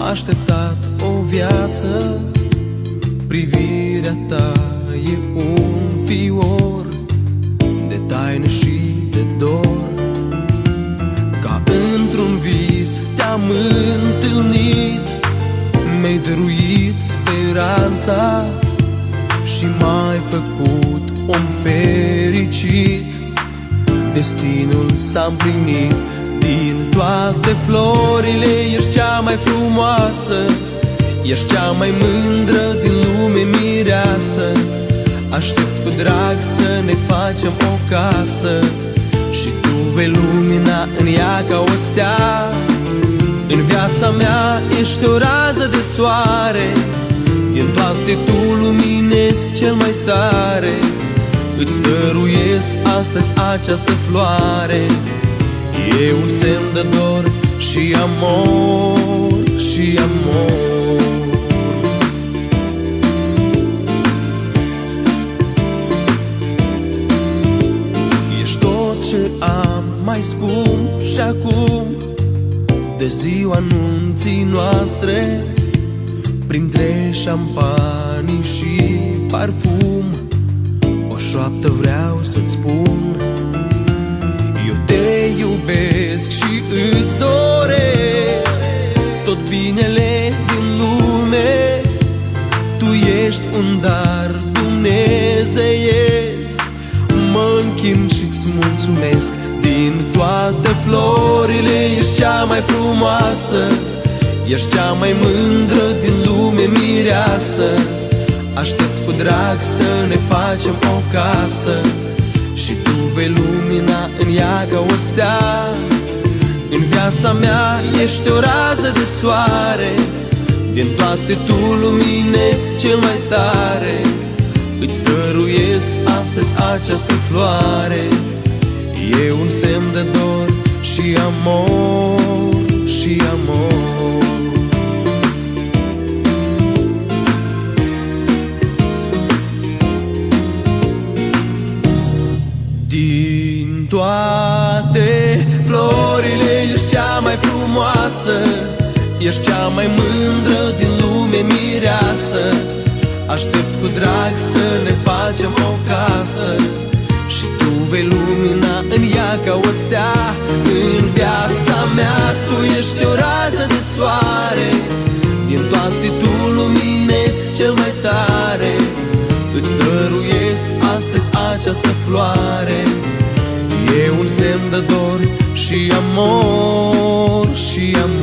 așteptat o viață, privirea ta e un fior de taină și de dor. Ca într-un vis te-am întâlnit, mi-ai dăruit speranța și m-ai făcut om fericit. Destinul s-a împlinit, din toate florile ești cea mai frumoasă, ești cea mai mândră din lume, mireasă. Aștept cu drag să ne facem o casă și tu vei lumina în ea ca o stea. În viața mea ești o rază de soare, din toate tu luminezi cel mai tare. Îți dăruiesc astăzi această floare, e un semn de dor și amor, și amor. Ești tot ce am mai scump și acum, de ziua nunții noastre, printre șampanii și parfum, o șoaptă vreau să-ți spun: eu te iubesc și îți doresc tot binele din lume. Tu ești un dar dumnezeiesc, mă închin și-ți mulțumesc. Din toate florile ești cea mai frumoasă, ești cea mai mândră din lume, mireasă. Aștept cu drag să ne facem o casă și tu vei lumina în ea ca o stea. În viața mea ești o rază de soare, din toate tu luminezi cel mai tare. Îți dăruiesc astăzi această floare, e un semn de dor și amor, și amor. Din toate florile ești cea mai frumoasă, ești cea mai mândră din lume, mireasă. Aștept cu drag să ne facem o casă și tu vei lumina în ea ca o stea. În viața mea tu ești o rază de soare, din toate tu luminezi cel mai tare. Îți dăruiesc astăzi această floare, e un semn de dor și amor, și amor.